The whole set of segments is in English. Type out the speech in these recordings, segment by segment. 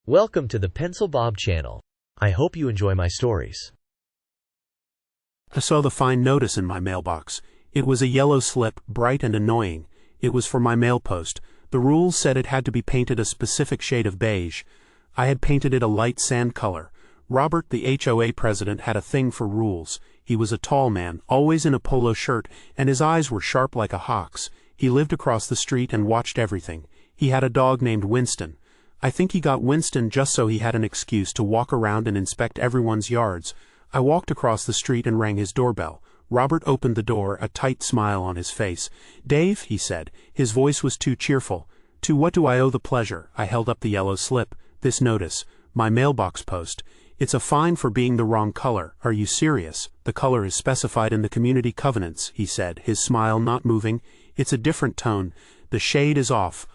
Welcome to the Pencil Bob channel. I hope you enjoy my stories. I saw the fine notice in my mailbox. It was a yellow slip, bright and annoying. It was for my mail post. The rules said it had to be painted a specific shade of beige. I had painted it a light sand color. Robert, the HOA president, had a thing for rules. He was a tall man, always in a polo shirt, and his eyes were sharp like a hawk's. He lived across the street and watched everything. He had a dog named Winston. I think he got Winston just so he had an excuse to walk around and inspect everyone's yards. I walked across the street and rang his doorbell. Robert opened the door, a tight smile on his face. "Dave," he said. His voice was too cheerful. "To what do I owe the pleasure?" I held up the yellow slip. "This notice. My mailbox post. It's a fine for being the wrong color. Are you serious? The color is specified in the community covenants," he said, his smile not moving. "It's a different tone. The shade is off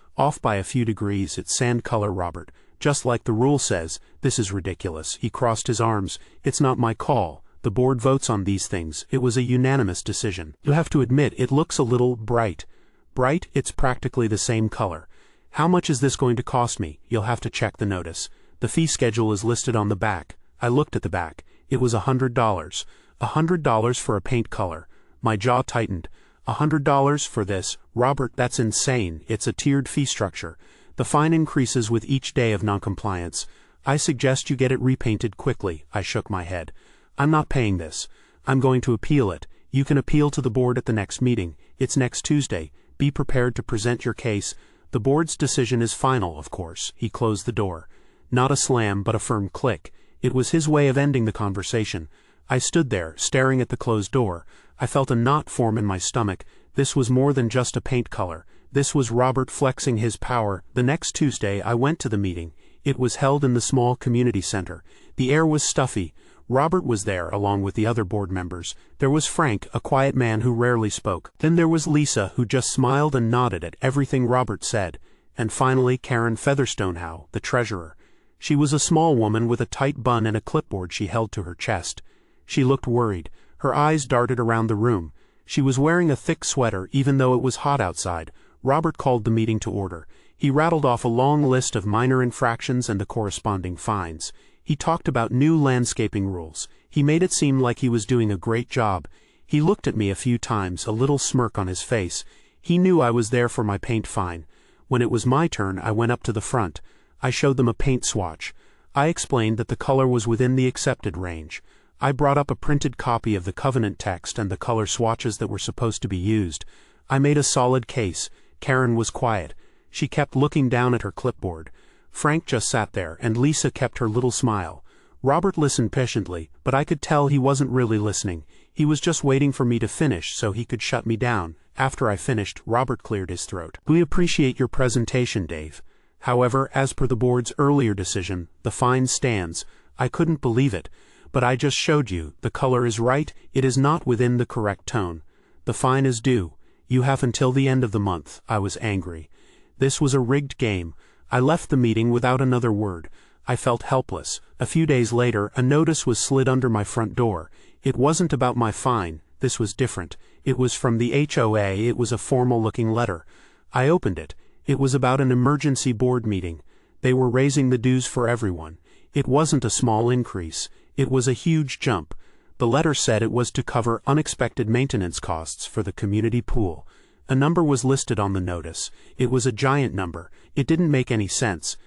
by a few degrees. It's sand color, Robert. Just like the rule says. This is ridiculous." He crossed his arms. "It's not my call. The board votes on these things. It was a unanimous decision. You have to admit it looks a little bright." "Bright? It's practically the same color." "How much is this going to cost me?" "You'll have to check the notice. The fee schedule is listed on the back." I looked at the back. It was $100. $100 for a paint color. My jaw tightened. $100 for this? Robert, that's insane. It's a tiered fee structure. The fine increases with each day of noncompliance. I suggest you get it repainted quickly. I shook my head. "I'm not paying this. I'm going to appeal it. You can appeal to the board at the next meeting. It's next Tuesday. Be prepared to present your case. The board's decision is final, of course." He closed the door. Not a slam, but a firm click. It was his way of ending the conversation. I stood there, staring at the closed door. I felt a knot form in my stomach. This was more than just a paint color. This was Robert flexing his power. The next Tuesday I went to the meeting. It was held in the small community center. The air was stuffy. Robert was there, along with the other board members. There was Frank, a quiet man who rarely spoke. Then there was Lisa, who just smiled and nodded at everything Robert said. And finally Karen Featherstonehow, the treasurer. She was a small woman with a tight bun and a clipboard she held to her chest. She looked worried. Her eyes darted around the room. She was wearing a thick sweater, even though it was hot outside. Robert called the meeting to order. He rattled off a long list of minor infractions and the corresponding fines. He talked about new landscaping rules. He made it seem like he was doing a great job. He looked at me a few times, a little smirk on his face. He knew I was there for my paint fine. When it was my turn, I went up to the front. I showed them a paint swatch. I explained that the color was within the accepted range. I brought up a printed copy of the covenant text and the color swatches that were supposed to be used. I made a solid case. Karen was quiet. She kept looking down at her clipboard. Frank just sat there, and Lisa kept her little smile. Robert listened patiently, but I could tell he wasn't really listening. He was just waiting for me to finish so he could shut me down. After I finished, Robert cleared his throat. "We appreciate your presentation, Dave. However, as per the board's earlier decision, the fine stands." I couldn't believe it. "But I just showed you. The color is right. It is not within the correct tone. The fine is due. You have until the end of the month." I was angry. This was a rigged game. I left the meeting without another word. I felt helpless. A few days later, a notice was slid under my front door. It wasn't about my fine. This was different. It was from the HOA. It was a formal-looking letter. I opened it. It was about an emergency board meeting. They were raising the dues for everyone. It wasn't a small increase. It was a huge jump. The letter said it was to cover unexpected maintenance costs for the community pool. A number was listed on the notice. It was a giant number. It didn't make any sense.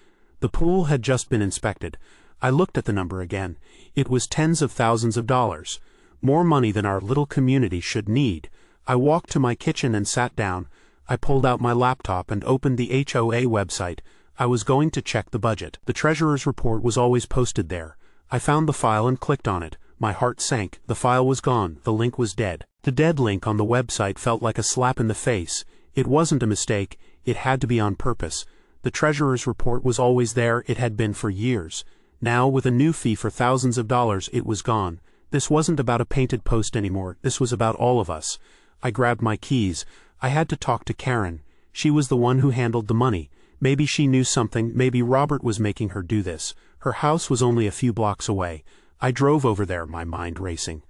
The pool had just been inspected. I looked at the number again. It was tens of thousands of dollars. More money than our little community should need. I walked to my kitchen and sat down. I pulled out my laptop and opened the HOA website. I was going to check the budget. The treasurer's report was always posted there. I found the file and clicked on it. My heart sank. The file was gone. The link was dead. The dead link on the website felt like a slap in the face. It wasn't a mistake. It had to be on purpose. The treasurer's report was always there. It had been for years. Now, with a new fee for thousands of dollars, it was gone. This wasn't about a painted post anymore. This was about all of us. I grabbed my keys. I had to talk to Karen. She was the one who handled the money. Maybe she knew something. Maybe Robert was making her do this. Her house was only a few blocks away. I drove over there, my mind racing.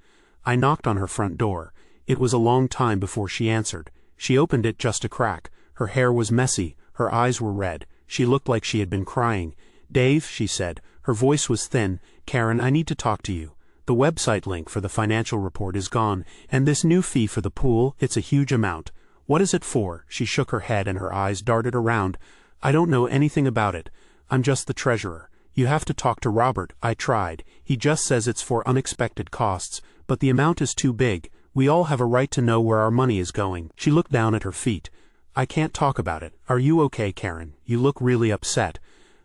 I knocked on her front door. It was a long time before she answered. She opened it just a crack. Her hair was messy. Her eyes were red. She looked like she had been crying. "Dave," she said. Her voice was thin. "Karen, I need to talk to you. The website link for the financial report is gone, and this new fee for the pool, it's a huge amount. What is it for?" She shook her head and her eyes darted around. "I don't know anything about it. I'm just the treasurer. You have to talk to Robert. I tried. He just says it's for unexpected costs, but the amount is too big. We all have a right to know where our money is going." She looked down at her feet. "I can't talk about it. Are you okay, Karen? You look really upset."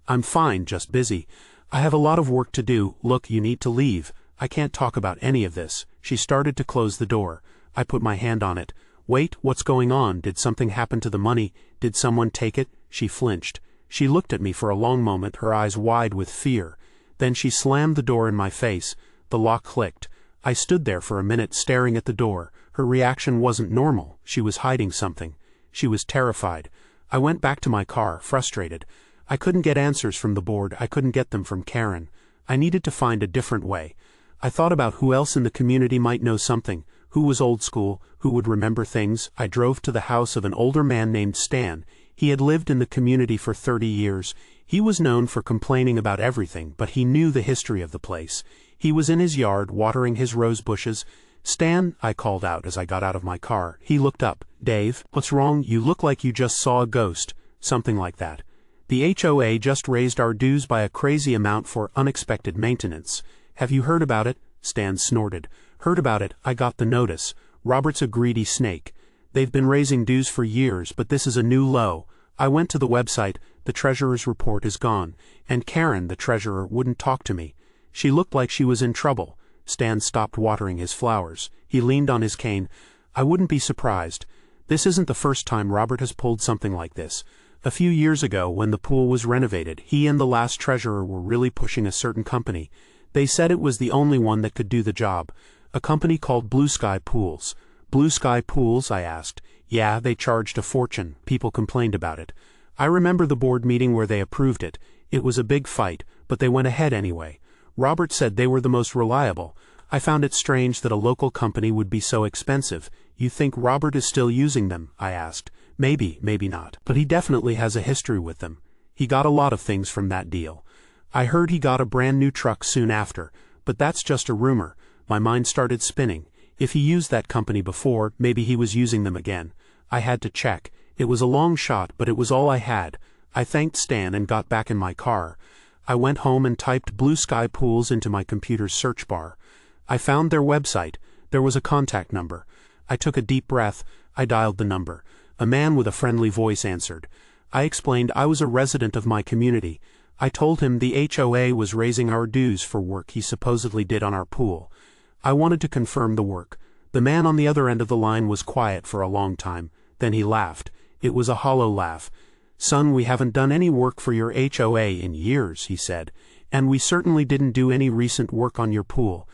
"I'm fine, just busy. I have a lot of work to do. Look, you need to leave. I can't talk about any of this." She started to close the door. I put my hand on it. "Wait, what's going on? Did something happen to the money? Did someone take it?" She flinched. She looked at me for a long moment, her eyes wide with fear. Then she slammed the door in my face. The lock clicked. I stood there for a minute staring at the door. Her reaction wasn't normal. She was hiding something. She was terrified. I went back to my car, frustrated. I couldn't get answers from the board. I couldn't get them from Karen. I needed to find a different way. I thought about who else in the community might know something, who was old school, who would remember things. I drove to the house of an older man named Stan. He had lived in the community for 30 years. He was known for complaining about everything, but he knew the history of the place. He was in his yard, watering his rose bushes. "Stan," I called out as I got out of my car. He looked up. "Dave, what's wrong? You look like you just saw a ghost." Something like that. "The HOA just raised our dues by a crazy amount for unexpected maintenance. Have you heard about it?" Stan snorted. "Heard about it. I got the notice. Robert's a greedy snake. They've been raising dues for years, but this is a new low. I went to the website. The treasurer's report is gone. And Karen, the treasurer, wouldn't talk to me. She looked like she was in trouble." Stan stopped watering his flowers. He leaned on his cane. "I wouldn't be surprised. This isn't the first time Robert has pulled something like this. A few years ago, when the pool was renovated, he and the last treasurer were really pushing a certain company. They said it was the only one that could do the job. A company called Blue Sky Pools." "Blue Sky Pools?" I asked. "Yeah, they charged a fortune. People complained about it. I remember the board meeting where they approved it. It was a big fight, but they went ahead anyway. Robert said they were the most reliable. I found it strange that a local company would be so expensive." "You think Robert is still using them?" I asked. "Maybe, maybe not. But he definitely has a history with them. He got a lot of things from that deal. I heard he got a brand new truck soon after, but that's just a rumor." My mind started spinning. If he used that company before, maybe he was using them again. I had to check. It was a long shot, but it was all I had. I thanked Stan and got back in my car. I went home and typed Blue Sky Pools into my computer's search bar. I found their website. There was a contact number. I took a deep breath. I dialed the number. A man with a friendly voice answered. I explained I was a resident of my community. I told him the HOA was raising our dues for work he supposedly did on our pool. I wanted to confirm the work. The man on the other end of the line was quiet for a long time. Then he laughed. It was a hollow laugh. "Son, we haven't done any work for your HOA in years," he said. "And we certainly didn't do any recent work on your pool.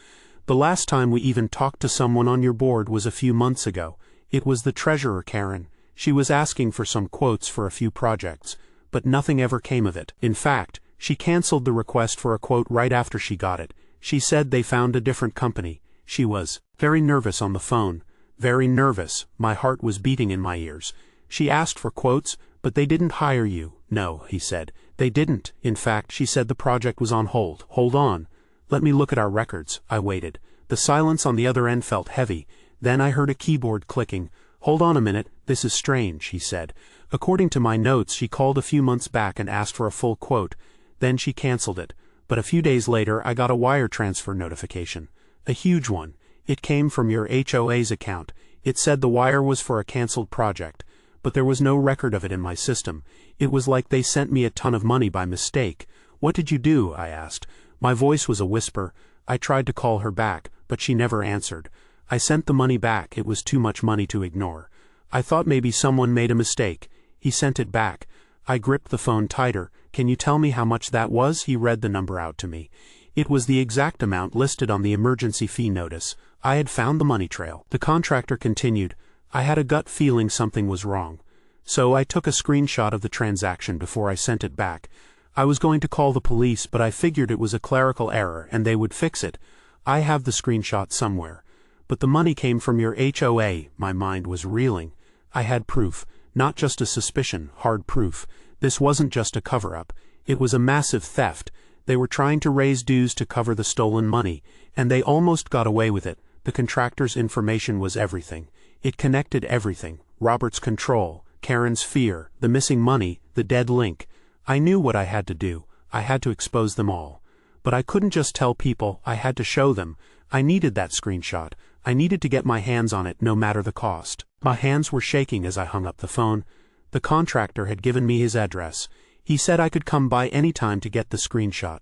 The last time we even talked to someone on your board was a few months ago. It was the treasurer, Karen. She was asking for some quotes for a few projects, but nothing ever came of it. In fact, she canceled the request for a quote right after she got it. She said they found a different company. She was very nervous on the phone. Very nervous. My heart was beating in my ears. She asked for quotes, but they didn't hire you." "No," he said. "They didn't. In fact, she said the project was on hold." "Hold on. Let me look at our records." I waited. The silence on the other end felt heavy. Then I heard a keyboard clicking. "Hold on a minute. This is strange," he said. "According to my notes, she called a few months back and asked for a full quote. Then she canceled it. But a few days later, I got a wire transfer notification. A huge one. It came from your HOA's account. It said the wire was for a canceled project. But there was no record of it in my system. It was like they sent me a ton of money by mistake." "What did you do?" I asked. My voice was a whisper. I tried to call her back, but she never answered. "I sent the money back. It was too much money to ignore. I thought maybe someone made a mistake." He sent it back. I gripped the phone tighter. "Can you tell me how much that was?" He read the number out to me. It was the exact amount listed on the emergency fee notice. I had found the money trail. The contractor continued. "I had a gut feeling something was wrong. So I took a screenshot of the transaction before I sent it back. I was going to call the police, but I figured it was a clerical error and they would fix it. I have the screenshot somewhere. But the money came from your HOA." My mind was reeling. I had proof. Not just a suspicion, hard proof. This wasn't just a cover-up. It was a massive theft. They were trying to raise dues to cover the stolen money, and they almost got away with it. The contractor's information was everything. It connected everything: Robert's control, Karen's fear, the missing money, the dead link. I knew what I had to do. I had to expose them all. But I couldn't just tell people, I had to show them. I needed that screenshot. I needed to get my hands on it no matter the cost. My hands were shaking as I hung up the phone. The contractor had given me his address. He said I could come by any time to get the screenshot.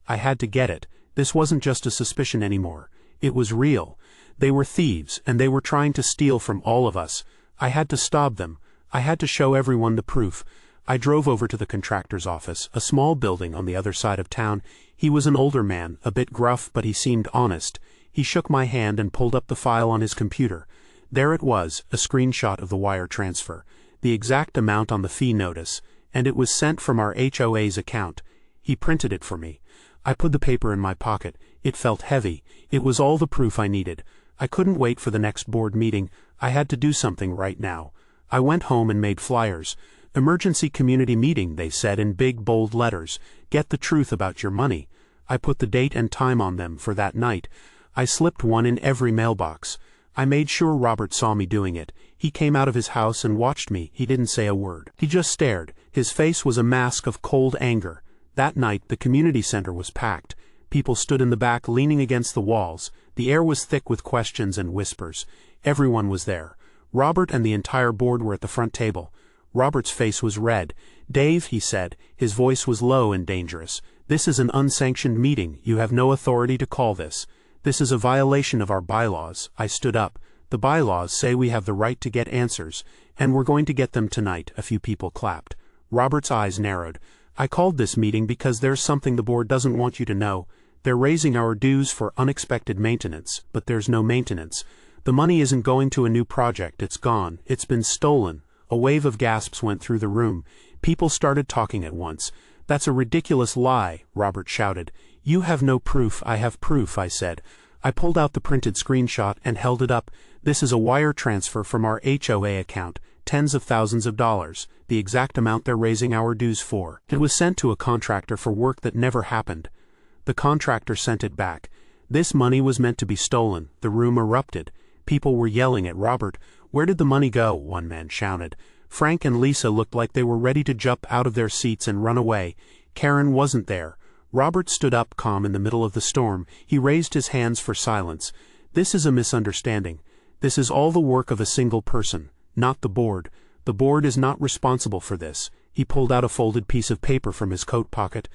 I had to get it. This wasn't just a suspicion anymore. It was real. They were thieves, and they were trying to steal from all of us. I had to stop them. I had to show everyone the proof. I drove over to the contractor's office, a small building on the other side of town. He was an older man, a bit gruff, but he seemed honest. He shook my hand and pulled up the file on his computer. There it was, a screenshot of the wire transfer, the exact amount on the fee notice, and it was sent from our HOA's account. He printed it for me. I put the paper in my pocket. It felt heavy. It was all the proof I needed. I couldn't wait for the next board meeting. I had to do something right now. I went home and made flyers. Emergency community meeting, they said in big bold letters. Get the truth about your money. I put the date and time on them for that night. I slipped one in every mailbox. I made sure Robert saw me doing it. He came out of his house and watched me. He didn't say a word. He just stared. His face was a mask of cold anger. That night, the community center was packed. People stood in the back leaning against the walls. The air was thick with questions and whispers. Everyone was there. Robert and the entire board were at the front table. Robert's face was red. Dave, he said, his voice was low and dangerous. This is an unsanctioned meeting. You have no authority to call this. This is a violation of our bylaws. I stood up. The bylaws say we have the right to get answers, and we're going to get them tonight. A few people clapped. Robert's eyes narrowed. I called this meeting because there's something the board doesn't want you to know. They're raising our dues for unexpected maintenance, but there's no maintenance. The money isn't going to a new project. It's gone. It's been stolen. A wave of gasps went through the room. People started talking at once. That's a ridiculous lie, Robert shouted. You have no proof. I have proof, I said. I pulled out the printed screenshot and held it up. This is a wire transfer from our HOA account, tens of thousands of dollars, the exact amount they're raising our dues for. It was sent to a contractor for work that never happened. The contractor sent it back. This money was meant to be stolen. The room erupted. People were yelling at Robert. Where did the money go? One man shouted. Frank and Lisa looked like they were ready to jump out of their seats and run away. Karen wasn't there. Robert stood up calm in the middle of the storm. He raised his hands for silence. This is a misunderstanding. This is all the work of a single person, not the board. The board is not responsible for this. He pulled out a folded piece of paper from his coat pocket.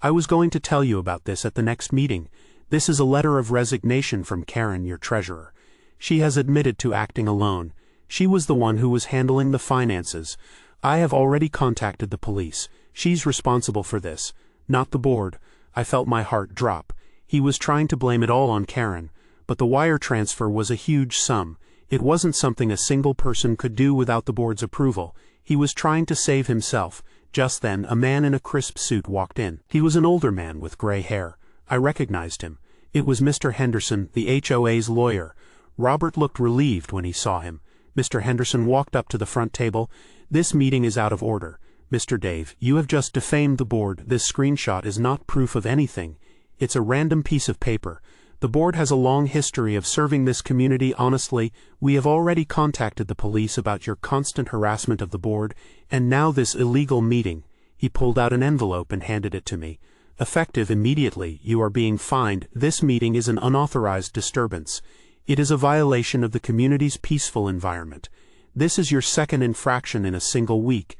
I was going to tell you about this at the next meeting. This is a letter of resignation from Karen, your treasurer. She has admitted to acting alone. She was the one who was handling the finances. I have already contacted the police. She's responsible for this, not the board. I felt my heart drop. He was trying to blame it all on Karen, but the wire transfer was a huge sum. It wasn't something a single person could do without the board's approval. He was trying to save himself. Just then, a man in a crisp suit walked in. He was an older man with gray hair. I recognized him. It was Mr. Henderson, the HOA's lawyer. Robert looked relieved when he saw him. Mr. Henderson walked up to the front table. This meeting is out of order. Mr. Dave, you have just defamed the board. This screenshot is not proof of anything. It's a random piece of paper. The board has a long history of serving this community honestly. We have already contacted the police about your constant harassment of the board, and now this illegal meeting. He pulled out an envelope and handed it to me. Effective immediately, you are being fined. This meeting is an unauthorized disturbance. It is a violation of the community's peaceful environment. This is your second infraction in a single week.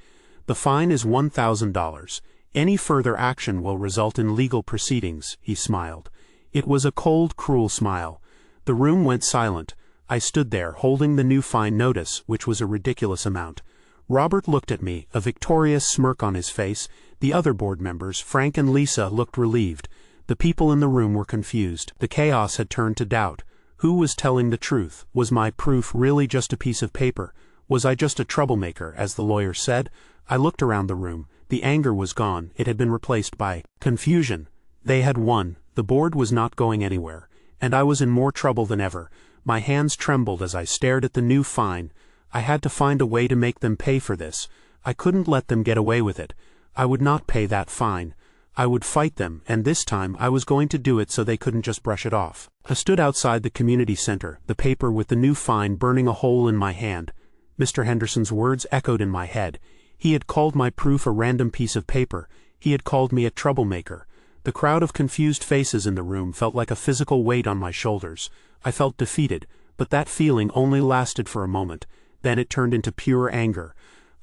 The fine is $1,000. Any further action will result in legal proceedings, he smiled. It was a cold, cruel smile. The room went silent. I stood there, holding the new fine notice, which was a ridiculous amount. Robert looked at me, a victorious smirk on his face. The other board members, Frank and Lisa, looked relieved. The people in the room were confused. The chaos had turned to doubt. Who was telling the truth? Was my proof really just a piece of paper? Was I just a troublemaker, as the lawyer said? I looked around the room. The anger was gone. It had been replaced by confusion. They had won. The board was not going anywhere. And I was in more trouble than ever. My hands trembled as I stared at the new fine. I had to find a way to make them pay for this. I couldn't let them get away with it. I would not pay that fine. I would fight them, and this time I was going to do it so they couldn't just brush it off. I stood outside the community center, the paper with the new fine burning a hole in my hand. Mr. Henderson's words echoed in my head. He had called my proof a random piece of paper. He had called me a troublemaker. The crowd of confused faces in the room felt like a physical weight on my shoulders. I felt defeated, but that feeling only lasted for a moment. Then it turned into pure anger.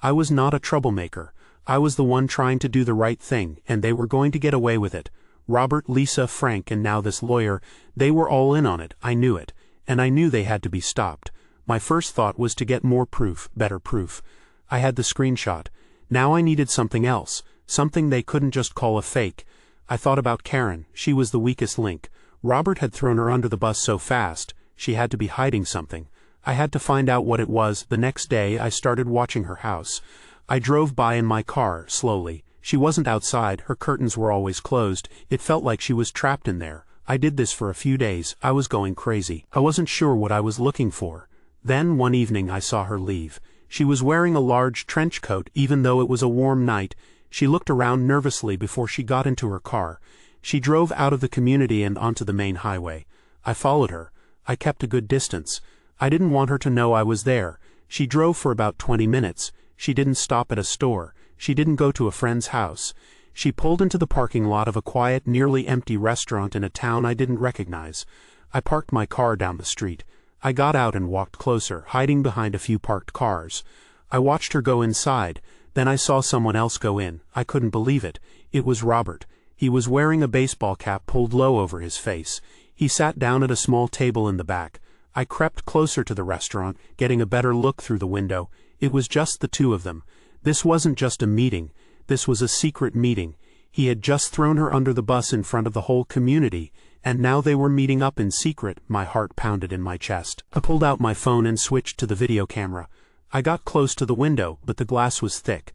I was not a troublemaker. I was the one trying to do the right thing, and they were going to get away with it. Robert, Lisa, Frank, and now this lawyer, they were all in on it. I knew it, and I knew they had to be stopped. My first thought was to get more proof, better proof. I had the screenshot. Now I needed something else, something they couldn't just call a fake. I thought about Karen. She was the weakest link. Robert had thrown her under the bus so fast, she had to be hiding something. I had to find out what it was. The next day I started watching her house. I drove by in my car, slowly. She wasn't outside, her curtains were always closed. It felt like she was trapped in there. I did this for a few days. I was going crazy. I wasn't sure what I was looking for. Then one evening I saw her leave. She was wearing a large trench coat, even though it was a warm night. She looked around nervously before she got into her car. She drove out of the community and onto the main highway. I followed her. I kept a good distance. I didn't want her to know I was there. She drove for about 20 minutes. She didn't stop at a store. She didn't go to a friend's house. She pulled into the parking lot of a quiet, nearly empty restaurant in a town I didn't recognize. I parked my car down the street. I got out and walked closer, hiding behind a few parked cars. I watched her go inside. Then I saw someone else go in. I couldn't believe it. It was Robert. He was wearing a baseball cap pulled low over his face. He sat down at a small table in the back. I crept closer to the restaurant, getting a better look through the window. It was just the two of them. This wasn't just a meeting. This was a secret meeting. He had just thrown her under the bus in front of the whole community, and now they were meeting up in secret. My heart pounded in my chest. I pulled out my phone and switched to the video camera. I got close to the window, but the glass was thick.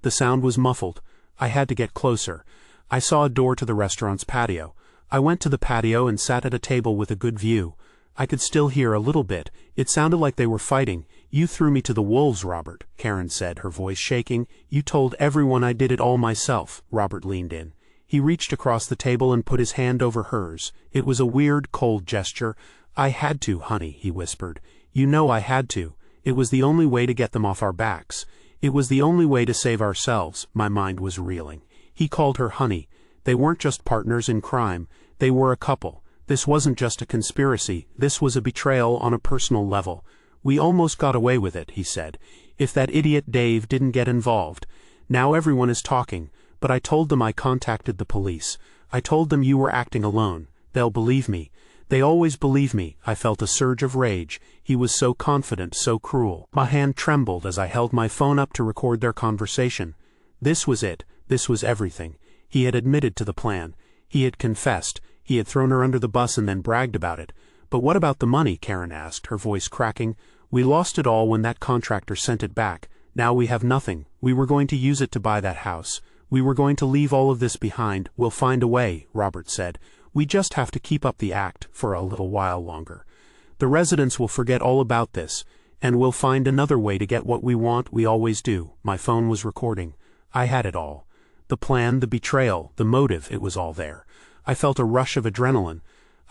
The sound was muffled. I had to get closer. I saw a door to the restaurant's patio. I went to the patio and sat at a table with a good view. I could still hear a little bit. It sounded like they were fighting. "You threw me to the wolves, Robert," Karen said, her voice shaking. "You told everyone I did it all myself." Robert leaned in. He reached across the table and put his hand over hers. It was a weird, cold gesture. "I had to, honey," he whispered. "You know I had to. It was the only way to get them off our backs. It was the only way to save ourselves." My mind was reeling. He called her honey. They weren't just partners in crime. They were a couple. This wasn't just a conspiracy. This was a betrayal on a personal level. "We almost got away with it," he said. "If that idiot Dave didn't get involved. Now everyone is talking, but I told them I contacted the police. I told them you were acting alone. They'll believe me. They always believe me." I felt a surge of rage. He was so confident, so cruel. My hand trembled as I held my phone up to record their conversation. This was it. This was everything. He had admitted to the plan. He had confessed. He had thrown her under the bus and then bragged about it. "But what about the money?" Karen asked, her voice cracking. "We lost it all when that contractor sent it back. Now we have nothing. We were going to use it to buy that house. We were going to leave all of this behind. We'll find a way," Robert said. "We just have to keep up the act for a little while longer. The residents will forget all about this, and we'll find another way to get what we want. We always do." My phone was recording. I had it all. The plan, the betrayal, the motive, it was all there. I felt a rush of adrenaline.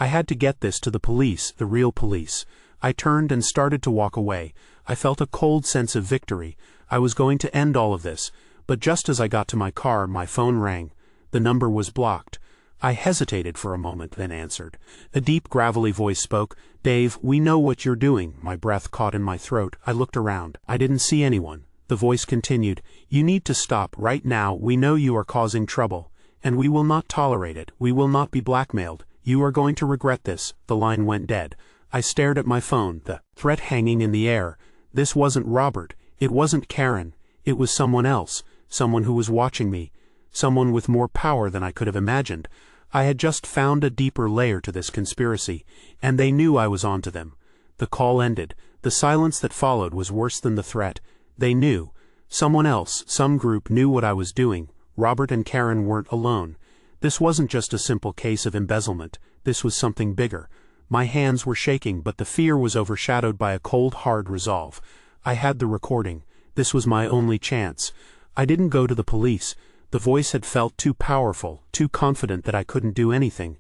I had to get this to the police, the real police. I turned and started to walk away. I felt a cold sense of victory. I was going to end all of this, but just as I got to my car, my phone rang. The number was blocked. I hesitated for a moment, then answered. A deep, gravelly voice spoke. "Dave, we know what you're doing." My breath caught in my throat. I looked around. I didn't see anyone. The voice continued. "You need to stop right now. We know you are causing trouble, and we will not tolerate it. We will not be blackmailed. You are going to regret this." The line went dead. I stared at my phone, the threat hanging in the air. This wasn't Robert. It wasn't Karen. It was someone else. Someone who was watching me. Someone with more power than I could have imagined. I had just found a deeper layer to this conspiracy, and they knew I was onto them. The call ended. The silence that followed was worse than the threat. They knew. Someone else, some group knew what I was doing. Robert and Karen weren't alone. This wasn't just a simple case of embezzlement. This was something bigger. My hands were shaking, but the fear was overshadowed by a cold, hard resolve. I had the recording. This was my only chance. I didn't go to the police, The voice had felt too powerful, too confident that I couldn't do anything.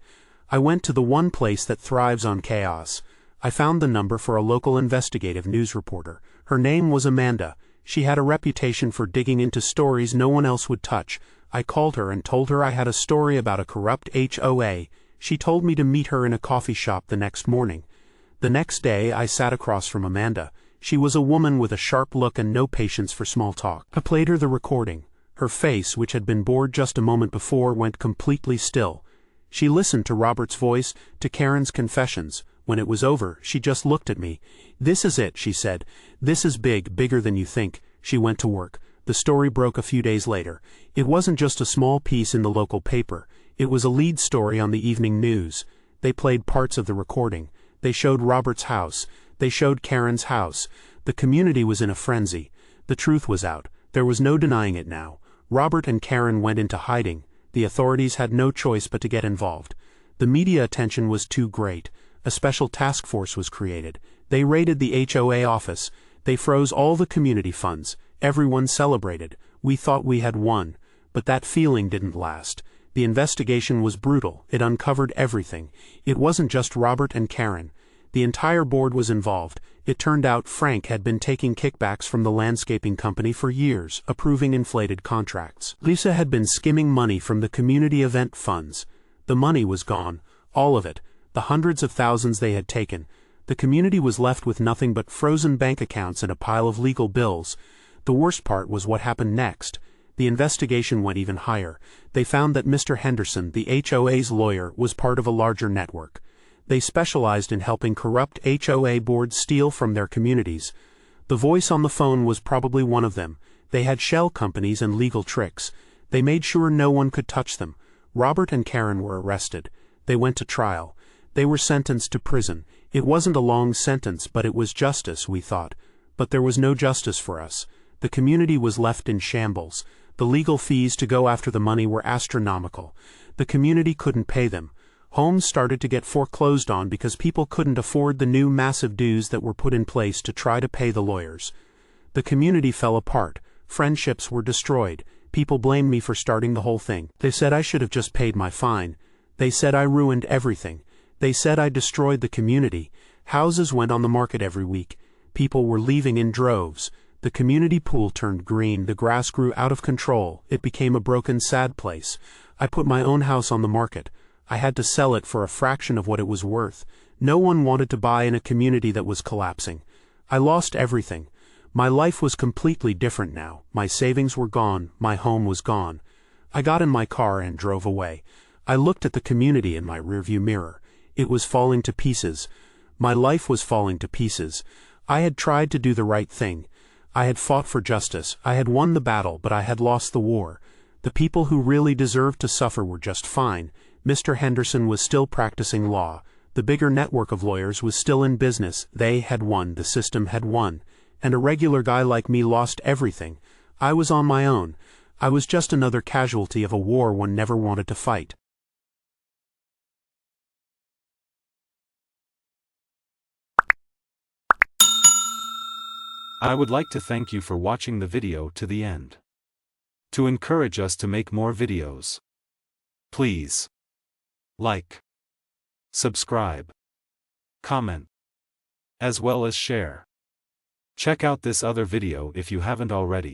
I went to the one place that thrives on chaos. I found the number for a local investigative news reporter. Her name was Amanda. She had a reputation for digging into stories no one else would touch. I called her and told her I had a story about a corrupt HOA. She told me to meet her in a coffee shop the next morning. The next day I sat across from Amanda. She was a woman with a sharp look and no patience for small talk. I played her the recording. Her face, which had been bored just a moment before, went completely still. She listened to Robert's voice, to Karen's confessions. When it was over, she just looked at me. "This is it," she said. "This is big, bigger than you think." She went to work. The story broke a few days later. It wasn't just a small piece in the local paper. It was a lead story on the evening news. They played parts of the recording. They showed Robert's house. They showed Karen's house. The community was in a frenzy. The truth was out. There was no denying it now. Robert and Karen went into hiding. The authorities had no choice but to get involved. The media attention was too great. A special task force was created. They raided the HOA office. They froze all the community funds. Everyone celebrated. We thought we had won. But that feeling didn't last. The investigation was brutal. It uncovered everything. It wasn't just Robert and Karen. The entire board was involved. It turned out Frank had been taking kickbacks from the landscaping company for years, approving inflated contracts. Lisa had been skimming money from the community event funds. The money was gone. All of it. The hundreds of thousands they had taken. The community was left with nothing but frozen bank accounts and a pile of legal bills. The worst part was what happened next. The investigation went even higher. They found that Mr. Henderson, the HOA's lawyer, was part of a larger network. They specialized in helping corrupt HOA boards steal from their communities. The voice on the phone was probably one of them. They had shell companies and legal tricks. They made sure no one could touch them. Robert and Karen were arrested. They went to trial. They were sentenced to prison. It wasn't a long sentence, but it was justice, we thought. But there was no justice for us. The community was left in shambles. The legal fees to go after the money were astronomical. The community couldn't pay them. Homes started to get foreclosed on because people couldn't afford the new massive dues that were put in place to try to pay the lawyers. The community fell apart. Friendships were destroyed. People blamed me for starting the whole thing. They said I should have just paid my fine. They said I ruined everything. They said I destroyed the community. Houses went on the market every week. People were leaving in droves. The community pool turned green. The grass grew out of control. It became a broken, sad place. I put my own house on the market. I had to sell it for a fraction of what it was worth. No one wanted to buy in a community that was collapsing. I lost everything. My life was completely different now. My savings were gone. My home was gone. I got in my car and drove away. I looked at the community in my rearview mirror. It was falling to pieces. My life was falling to pieces. I had tried to do the right thing. I had fought for justice. I had won the battle, but I had lost the war. The people who really deserved to suffer were just fine. Mr. Henderson was still practicing law. The bigger network of lawyers was still in business. They had won. The system had won. And a regular guy like me lost everything. I was on my own. I was just another casualty of a war one never wanted to fight. I would like to thank you for watching the video to the end. To encourage us to make more videos, please like, subscribe, comment, as well as share. Check out this other video if you haven't already.